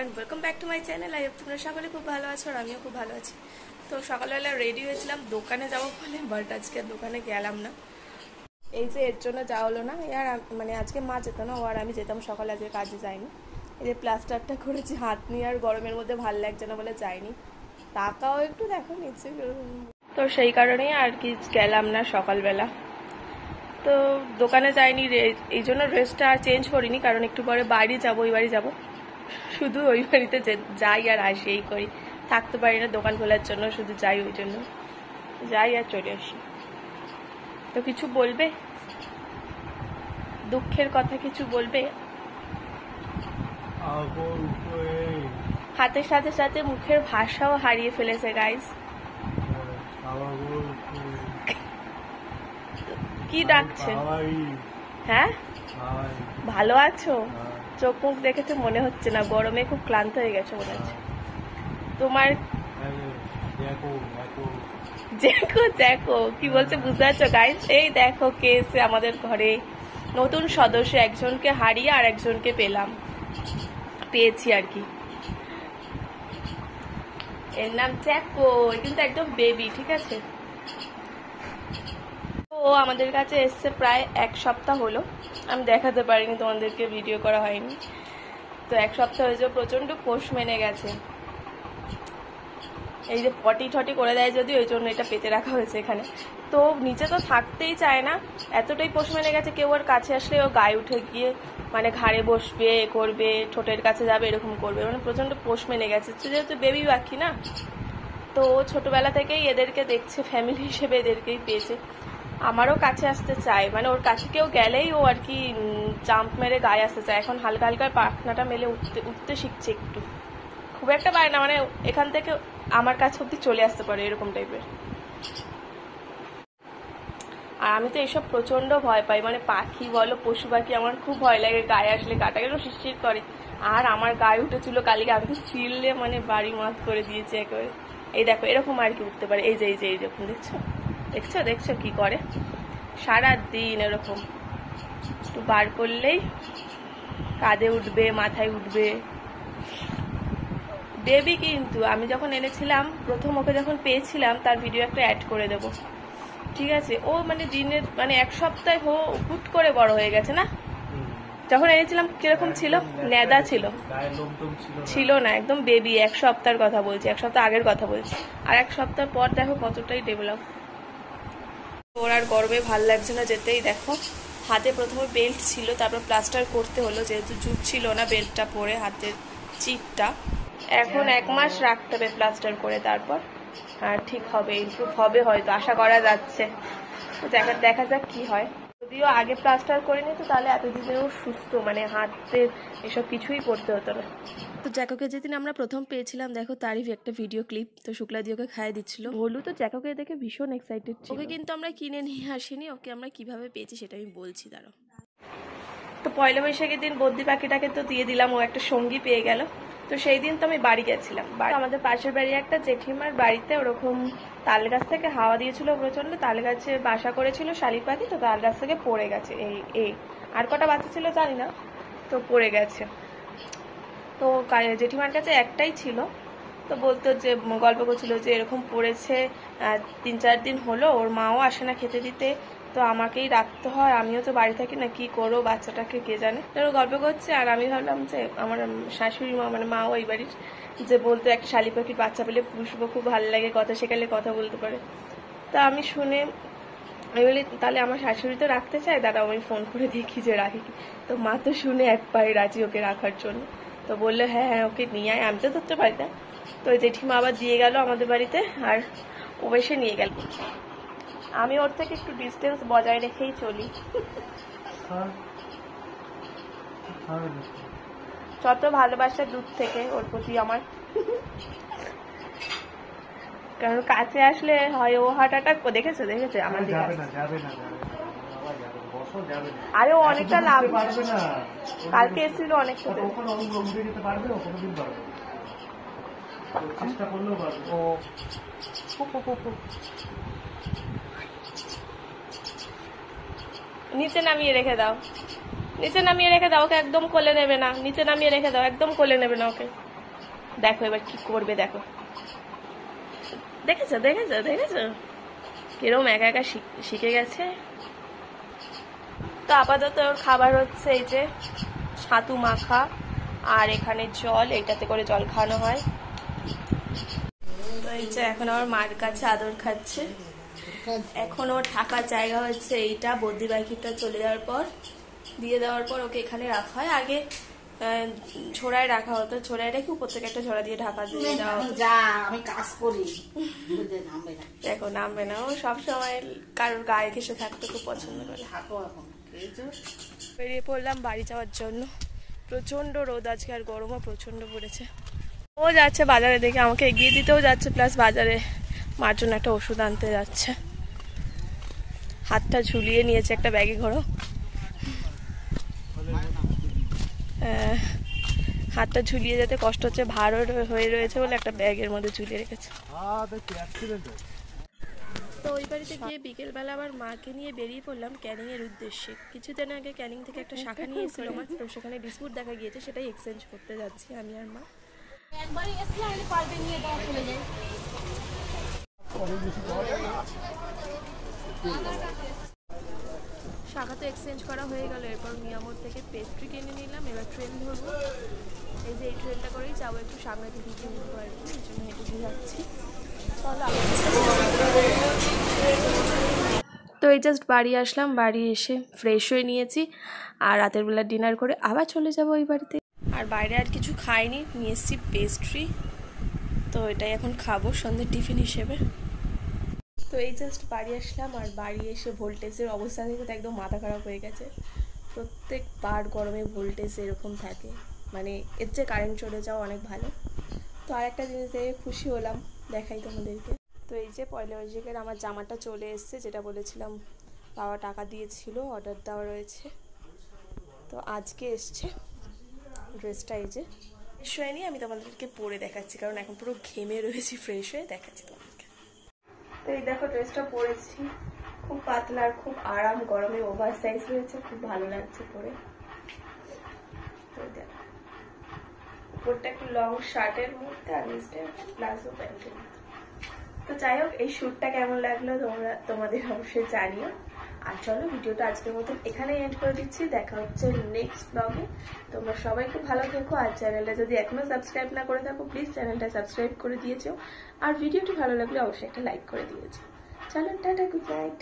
And welcome back to my channel. I hope তোমরা সকলে খুব ভালো আছো আর আমিও খুব ভালো আছি। তো সকালবেলা রেডি হয়েছিলাম দোকানে যাবো বলে, বাট আজকে দোকানে গেলাম না। এই যে এর জন্য যাওয়া হলো না, আর মানে আজকে মা যেত না, ও আর আমি যেতাম সকালে, আজকে কাজে যাইনি। এই যে প্লাস্টারটা করেছি হাত নিয়ে, আর গরমের মধ্যে ভাল লাগছে না বলে যাইনি। টাকাও একটু দেখো নিচ্ছে, তো সেই কারণেই আর কি গেলাম না সকালবেলা। তো দোকানে যাইনি, এই জন্য ড্রেসটা আর চেঞ্জ করিনি, কারণ একটু পরে বাড়ি যাবো, ওই বাড়ি যাবো। শুধু ওই বাড়িতে যাই আর আসি, এই করি, থাকতে পারি না দোকান খোলার জন্য, শুধু যাই, ওই জন্য যাই আর চলে আসি। তো কিছু বলবে, দুঃখের কথা কিছু বলবে? হাতের সাথে সাথে মুখের ভাষাও হারিয়ে ফেলেছে গাইস। কি ডাকছে? হ্যাঁ, ভালো আছো? চোখ মুখ দেখে তো মনে হচ্ছে না, গরমে খুব ক্লান্ত হয়ে গেছে মনে হচ্ছে তোমার। দেখো দেখো কি বলছে, বুঝতে পারছো গাইস? এই দেখো কে এসে আমাদের ঘরে, নতুন সদস্য, একজনকে হারিয়ে আর একজনকে পেয়েছি আর কি। এর নাম জ্যাকো, কিন্তু একদম বেবি, ঠিক আছে? ও আমাদের কাছে এসছে প্রায় এক সপ্তাহ হলো, আমি দেখাতে পারিনি তোমাদেরকে, ভিডিও করা হয়নি। তো এক সপ্তাহ হয়েছে, প্রচন্ড পোষ মেনে গেছে। এই যে পটি ঠটি করে দেয় যদি, ওই জন্য এটা পেতে রাখা হয়েছে এখানে। তো নিচে তো থাকতেই চায় না, এতটাই পোষ মেনে গেছে, কেউ ওর কাছে আসলে ও গায়ে উঠে গিয়ে মানে ঘাড়ে বসবে, করবে, ঠোঁটের কাছে যাবে, এরকম করবে, মানে প্রচন্ড পোষ মেনে গেছে। যেহেতু বেবি পাখি না, তো ও ছোটবেলা থেকেই এদেরকে দেখছে, ফ্যামিলি হিসেবে এদেরকেই পেয়েছে। আমারও কাছে আসতে চায়, মানে ওর কাছে কেউ গেলেই ও আর কি জাম্প মেরে গায়ে আসতে চায়। এখন হালকা হালকা পাখনাটা মেলে উঠতে শিখছে একটু, খুব একটা পারে না, মানে এখান থেকে আমার কাছে অব্দি চলে আসতে পারে, এরকম টাইপের। আর আমি তো এসব প্রচন্ড ভয় পাই, মানে পাখি বলো পশু পাখি, আমার খুব ভয় লাগে, গায়ে আসলে গাটা গেলেও শিরশির করে। আর আমার গায়ে উঠেছিল কালকে, আমি তো চিল্লে মানে বাড়ি মাত করে দিয়েছি একেবারে। এই দেখো এরকম আর কি উঠতে পারে, এই যে এইরকম, দেখছো দেখছো দেখছো কি করে সারাদিন এরকম, একটু বার করলেই কাঁধে উঠবে, মাথায় উঠবে। বেবি কিন্তু আমি যখন এনেছিলাম প্রথম, ওকে যখন পেয়েছিলাম, তার ভিডিও একটা অ্যাড করে দেবো, ঠিক আছে? ও মানে দিনের মানে এক সপ্তাহে হুট করে বড় হয়ে গেছে না? যখন এনেছিলাম কিরকম ছিল, নেদা ছিল না, একদম বেবি। এক সপ্তাহের কথা বলছি, এক সপ্তাহ আগের কথা বলছি। আর এক সপ্তাহ পর দেখো কতটাই ডেভেলপ। ওর আর গরমে ভাল লাগছে না যেতেই। দেখো হাতে প্রথমে বেল্ট ছিল, তারপর প্লাস্টার করতে হলো, যেহেতু জুট ছিল না বেল্টটা পরে, হাতের চিপটা। এখন 1 মাস রাখতে হবে প্লাস্টার করে, তারপর আর ঠিক হবে, ইমপ্রুভ হবে হয়তো, আশা করা যাচ্ছে। তো দেখা যাক কি হয়। যদিও আগে প্লাস্টার করে নিত, তাহলে এতদিনেও সুস্থ, মানে হাতের এসব কিছুই করতে হতো না। তো জ্যাকোকে যেদিন আমরা প্রথম পেয়েছিলাম, দেখো তারই একটা ভিডিও ক্লিপ। তো শুক্লাদি ওকে খাইয়ে দিচ্ছিল, ভোলু তো জ্যাকোকে দেখে ভীষণ এক্সাইটেড ছিল। ওকে কিন্তু আমরা কিনে নিয়ে আসিনি, ওকে আমরা কিভাবে পেয়েছি সেটা আমি বলছি, দাঁড়াও। তো পয়লা বৈশাখের দিন বদ্যি পাখিটাকে তো দিয়ে দিলাম, ও একটা সঙ্গী পেয়ে গেল। তো সেই দিন তো আমি বাড়ি গেছিলাম, আমাদের পাশের বাড়ি একটা জেঠিমার বাড়িতে ওরকম তাল গাছ থেকে হাওয়া দিয়েছিল প্রচন্ড, তাল গাছে বাসা করেছিল শালিক পাখি, তো তাল গাছ থেকে পড়ে গেছে। এই আর কটা বাচ্চা ছিল জানি না, তো পড়ে গেছে। তো জেঠিমার কাছে একটাই ছিল, তো বলতো যে গল্প করছিল যে এরকম পড়েছে 3-4 দিন হলো, ওর মাও আসে না খেতে দিতে, তো আমাকেই রাখতে হয়, আমিও তো বাড়ি থাকি না, কি করো বাচ্চাটাকে কে জানে। তো গল্প করছে, আর আমি ভাবলাম যে আমার শাশুড়ি মা, মানে মাও ওই বাড়ির, যে বলতো একটা শালিক পাখির বাচ্চা পেলে পুষবো, খুব ভালো লাগে, কথা শেখালে কথা বলতে পারে। তা আমি শুনে আমি বলি তাহলে আমার শাশুড়ি তো রাখতে চায়, দাঁড়াও আমি ফোন করে দেখি যে রাখি কি। তো মা তো শুনে এক পায়ে রাজি ওকে রাখার জন্য, তো বললো হ্যাঁ হ্যাঁ ওকে নিয়ে আয়, আমি তো ধরতে পারি না। তো ওই জেঠিমা আবার দিয়ে গেল আমাদের বাড়িতে, আর ও এসে নিয়ে গেল। আমি ওর থেকে একটু ডিস্টেন্স বজায় রেখেই চলি, যত ভালোবাসা দূর থেকে ওর প্রতি আমার। কারণ কাছে আসলে হয় ও হার্ট অ্যাটাক, দেখেছো আমার দিকে, আরে ও অনেকটা লাভ, কালকে এসেছিল অনেক নিচে নামিয়ে রেখে দাও, নিচে নামিয়ে রেখে দাও, ওকে একদম কোলে নেবে না, নিচে নামিয়ে রেখে দাও, একদম কোলে নেবে না ওকে। দেখো এবার কি করবে, দেখো দেখেছো দেখেছো দেখেছো কিরম একা একা শিখে গেছে। তো আপাতত খাবার হচ্ছে এই যে ছাতু মাখা আর এখানে জল, এইটাতে করে জল খাওয়ানো হয়। তো এই যে এখন আমার মার কাছে আদর খাচ্ছে। এখন ওর থাকার জায়গা হচ্ছে এইটা, বদ্যি পাখিটা চলে যাওয়ার পর দিয়ে দেওয়ার পর ওকে এখানে রাখা হয়। আগে ঝোড়ায় রাখা হতো, ঝোড়ায় রেখে উপর থেকে একটা ঝোড়া দিয়ে ঢাকা দিয়ে দেওয়া হতো। আমি কাজ করি দেখো নামবে না, ও সবসময় কারোর গায়ে ঘেসে থাকতে খুব পছন্দ করে। বেরিয়ে পড়লাম বাড়ি যাওয়ার জন্য। প্রচন্ড রোদ আজকে, আর গরমও প্রচন্ড পড়েছে। ও যাচ্ছে বাজারে, দেখে আমাকে এগিয়ে দিতেও যাচ্ছে, প্লাস বাজারে মার জন্য একটা ওষুধ আনতে যাচ্ছে। হাতটা ঝুলিয়ে নিয়েছে একটা ব্যাগে ঘোরো, হাতটা ঝুলিয়ে যেতে কষ্ট হচ্ছে, ভার হয়ে রয়েছে বলে একটা ব্যাগের মধ্যে ঝুলিয়ে রেখেছে। তো ওই বাড়িতে গিয়ে বিকেলবেলা আবার মাকে নিয়ে বেরিয়ে পড়লাম ক্যানিং এর উদ্দেশ্যে। কিছুদিন আগে ক্যানিং থেকে একটা শাখা নিয়ে এসেছিল আমার, তো সেখানে ডিসপুট দেখা গিয়েছে, সেটাই এক্সচেঞ্জ করতে যাচ্ছি আমি আর মা। শাখা তো এক্সচেঞ্জ করা হয়ে গেল, এরপর মিয়ামোড় থেকে পেস্ট্রি কিনে নিলাম। এবার ট্রেন ধরবো, এই যে এই ট্রেনটা করেই যাবো একটু সামনের দিকে গিয়ে উঠবো আর কি, এই জন্য হেঁটে যাচ্ছি। তো এই জাস্ট বাড়ি আসলাম, বাড়ি এসে ফ্রেশ হয়ে নিয়েছি আর রাতের বেলা ডিনার করে আবার চলে যাবো ওই বাড়িতে। আর বাইরে আর কিছু খাইনি, নিয়ে এসেছি পেস্ট্রি, তো এটাই এখন খাবো সন্ধ্যের টিফিন হিসেবে। তো এই জাস্ট বাড়ি আসলাম, আর বাড়ি এসে ভোল্টেজের অবস্থা দেখে তো একদম মাথা খারাপ হয়ে গেছে। প্রত্যেকবার গরমে ভোল্টেজ এরকম থাকে, মানে এর যে কারেন্ট চলে যাওয়া অনেক ভালো। তো আর একটা জিনিস দেখে খুশি হলাম, দেখাই তোমাদেরকে। তো এই যে পয়লা বৈশাখের আমার জামাটা চলে এসছে, যেটা বলেছিলাম বাবা টাকা দিয়েছিল, অর্ডার দেওয়া রয়েছে, তো আজকে এসছে ড্রেসটা। এই যে ফ্রেশ হয়ে নিয়ে আমি তোমাদেরকে পরে দেখাচ্ছি, কারণ এখন পুরো ঘেমে রয়েছি, ফ্রেশ হয়ে দেখাচ্ছি তোমাদেরকে। তো এই দেখো ড্রেসটা পরেছি, খুব পাতলা আর খুব আরাম, গরমে ওভার সাইজ রয়েছে, খুব ভালো লাগছে পরে। তো দেখো উপরটা একটু লং শার্টের মধ্যে আর নিচটা প্লাজো প্যান্টের মধ্যে। তো যাই হোক, এই শ্যুটটা কেমন লাগলো তোমাদের অবশ্যই জানিও। আর চলো ভিডিওটা আজকের মতন এখানেই এন্ড করে দিচ্ছি, দেখা হচ্ছে নেক্সট ব্লগে। তোমরা সবাই খুব ভালো থেকো, আর চ্যানেলটা যদি এখনো সাবস্ক্রাইব না করে থাকো প্লিজ চ্যানেলটা সাবস্ক্রাইব করে দিয়েছো, আর ভিডিওটি ভালো লাগলে অবশ্যই একটা লাইক করে দিয়েছো। চলো টাটা, গুড নাইট।